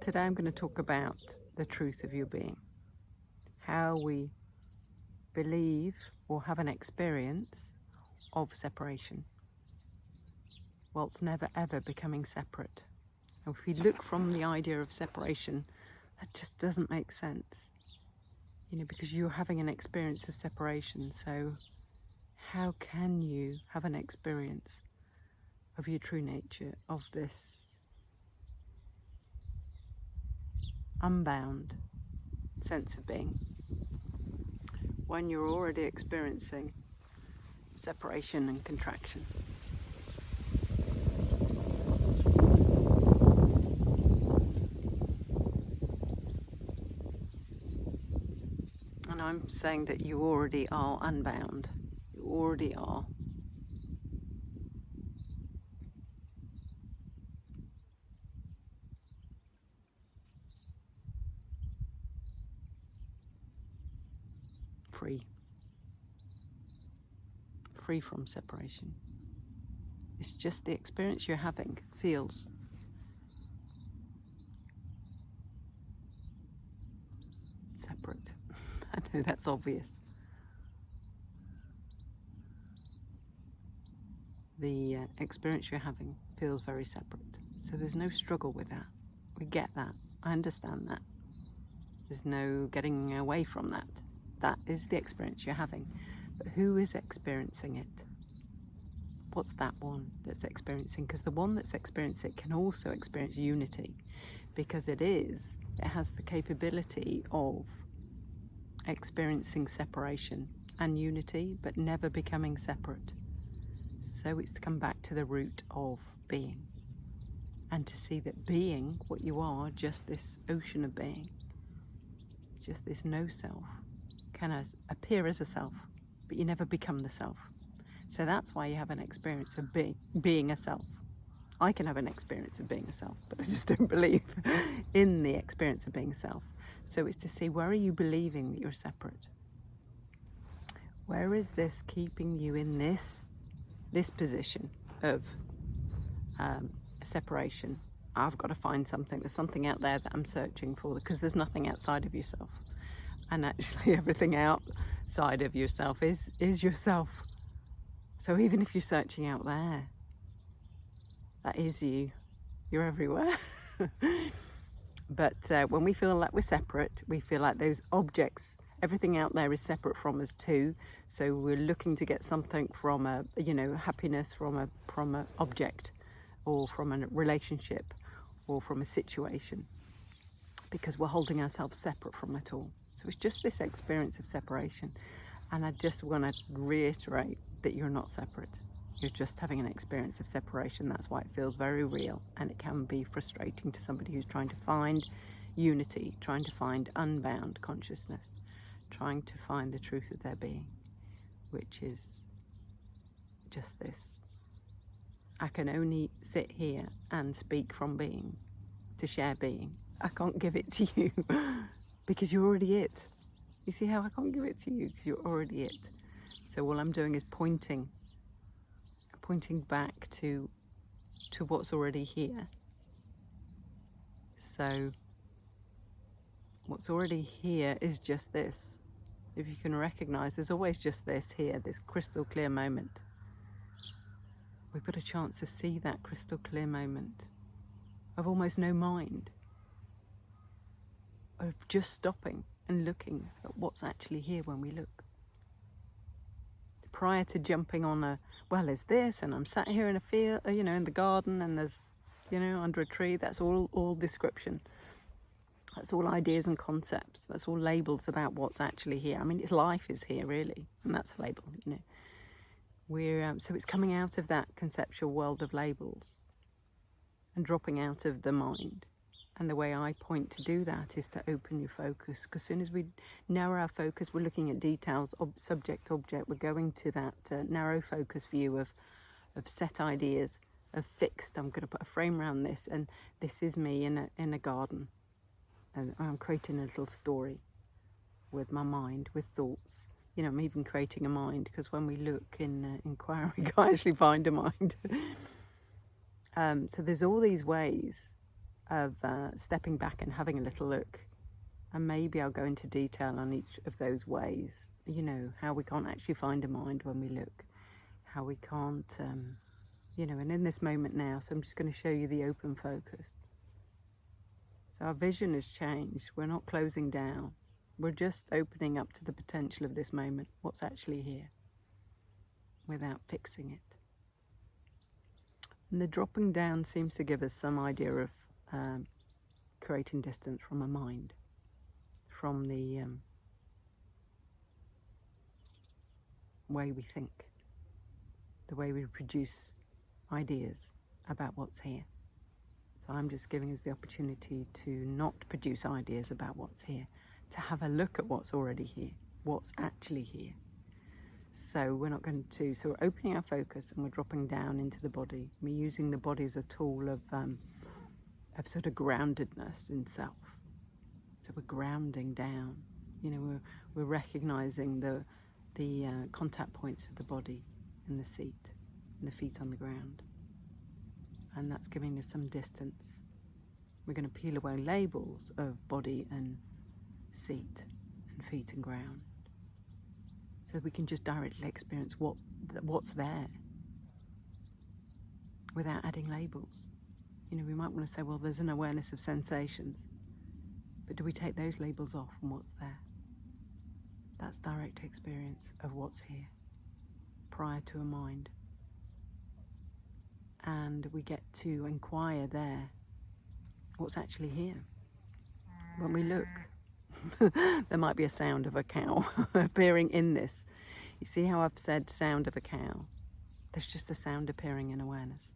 Today I'm going to talk about the truth of your being, how we believe or have an experience of separation, whilst never ever becoming separate. And if we look from the idea of separation, that just doesn't make sense, because you're having an experience of separation. So how can you have an experience of your true nature, of this unbound sense of being, when you're already experiencing separation and contraction? And I'm saying that you already are unbound. You already are. Free. Free from separation. It's just the experience you're having feels separate. I know that's obvious. The experience you're having feels very separate. So there's no struggle with that. We get that. I understand that. There's no getting away from that. That is the experience you're having. But who is experiencing it? What's that one that's experiencing? Because the one that's experiencing it can also experience unity, because it has the capability of experiencing separation and unity, but never becoming separate. So it's to come back to the root of being, and to see that being, what you are, just this ocean of being, just this no self, can appear as a self, but you never become the self. So that's why you have an experience of being a self. I can have an experience of being a self, but I just don't believe in the experience of being a self. So it's to see, where are you believing that you're separate? Where is this keeping you in this position of separation? I've got to find something. There's something out there that I'm searching for, because there's nothing outside of yourself. And actually everything outside of yourself is yourself. So even if you're searching out there, that is you. You're everywhere. But when we feel like we're separate, we feel like those objects, everything out there is separate from us too. So we're looking to get something from happiness from a object, or from a relationship, or from a situation, because we're holding ourselves separate from it all. So it's just this experience of separation. And I just want to reiterate that you're not separate. You're just having an experience of separation. That's why it feels very real, and it can be frustrating to somebody who's trying to find unity, trying to find unbound consciousness, trying to find the truth of their being, which is just this. I can only sit here and speak from being, to share being. I can't give it to you because you're already it. You see how I can't give it to you? Because you're already it. So all I'm doing is pointing back to what's already here. So what's already here is just this. If you can recognize, there's always just this here, this crystal clear moment. We've got a chance to see that crystal clear moment of almost no mind, of just stopping and looking at what's actually here when we look. Prior to jumping on there's this, and I'm sat here in a field, in the garden, and there's, under a tree. That's all description. That's all ideas and concepts. That's all labels about what's actually here. I mean, it's life is here, really, and that's a label, We're so it's coming out of that conceptual world of labels and dropping out of the mind. And the way I point to do that is to open your focus, because as soon as we narrow our focus, we're looking at details, subject, object. We're going to that narrow focus view of set ideas, of fixed. I'm going to put a frame around this, and this is me in a garden, and I'm creating a little story with my mind, with thoughts. I'm even creating a mind, because when we look in inquiry, we can't actually find a mind. So there's all these ways of stepping back and having a little look. And maybe I'll go into detail on each of those ways. You know, how we can't actually find a mind when we look. How we can't, you know, and in this moment now, so I'm just going to show you the open focus. So our vision has changed. We're not closing down. We're just opening up to the potential of this moment, what's actually here, without fixing it. And the dropping down seems to give us some idea of creating distance from a mind, from the way we think, the way we produce ideas about what's here. So I'm just giving us the opportunity to not produce ideas about what's here, to have a look at what's already here, what's actually here. So we're not going to, so we're opening our focus and we're dropping down into the body. We're using the body as a tool of sort of groundedness in self. So we're grounding down. You know, we're recognizing the contact points of the body in the seat and the feet on the ground. And that's giving us some distance. We're going to peel away labels of body and seat and feet and ground, so that we can just directly experience what's there without adding labels. You know, we might want to say, well, there's an awareness of sensations, but do we take those labels off and what's there? That's direct experience of what's here, prior to a mind. And we get to inquire there what's actually here. When we look, there might be a sound of a cow appearing in this. You see how I've said sound of a cow? There's just a sound appearing in awareness.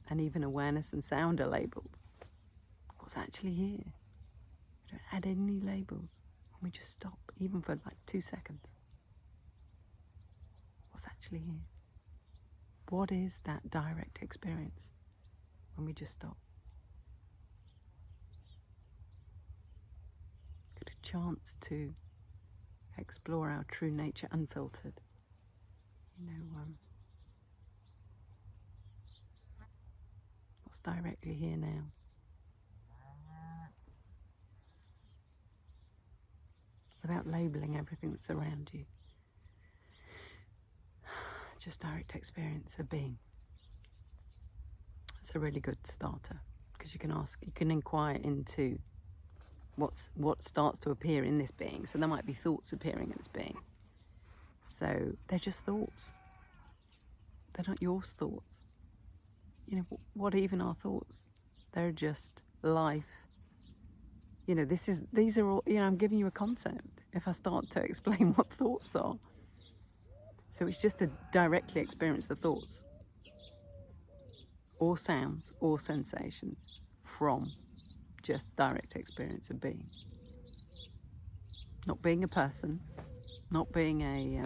And even awareness and sound are labels. What's actually here? We don't add any labels. We just stop, even for like 2 seconds. What's actually here? What is that direct experience when we just stop? Get a chance to explore our true nature unfiltered. You know, what's directly here now? Without labeling everything that's around you. Just direct experience of being. It's a really good starter, because you can inquire into what starts to appear in this being. So there might be thoughts appearing in this being. So they're just thoughts. They're not your thoughts. You know, what even are thoughts? They're just life. You know, these are all, you know, I'm giving you a concept if I start to explain what thoughts are. So it's just to directly experience the thoughts, or sounds, or sensations from just direct experience of being. Not being a person, not being a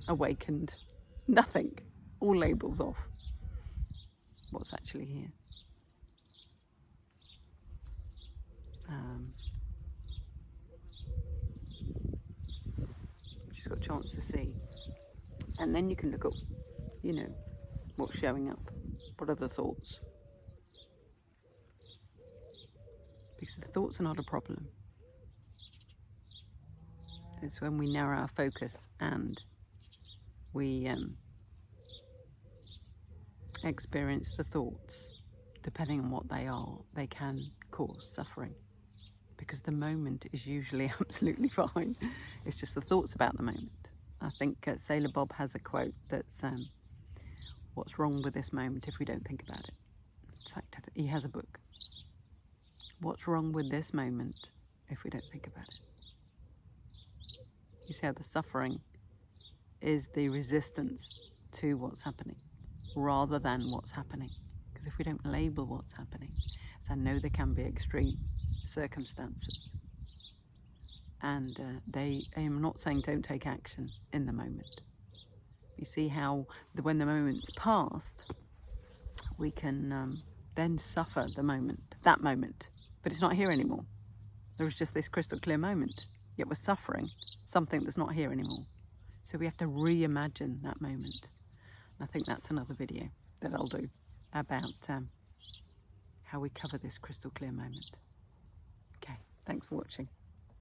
awakened, nothing. All labels off. What's actually here? Just got a chance to see. And then you can look at, you know, what's showing up. What are the thoughts? Because the thoughts are not a problem. It's when we narrow our focus and we experience the thoughts, depending on what they are, they can cause suffering. Because the moment is usually absolutely fine. It's just the thoughts about the moment. I think Sailor Bob has a quote that's, what's wrong with this moment if we don't think about it? In fact, he has a book. What's wrong with this moment if we don't think about it? You see how the suffering is the resistance to what's happening rather than what's happening. Because if we don't label what's happening, as I know there can be extreme circumstances, and I'm not saying don't take action in the moment. You see how when the moment's passed, we can then suffer the moment, that moment, but it's not here anymore. There was just this crystal clear moment, yet we're suffering something that's not here anymore. So we have to reimagine that moment. And I think that's another video that I'll do about how how we cover this crystal clear moment. Okay, thanks for watching.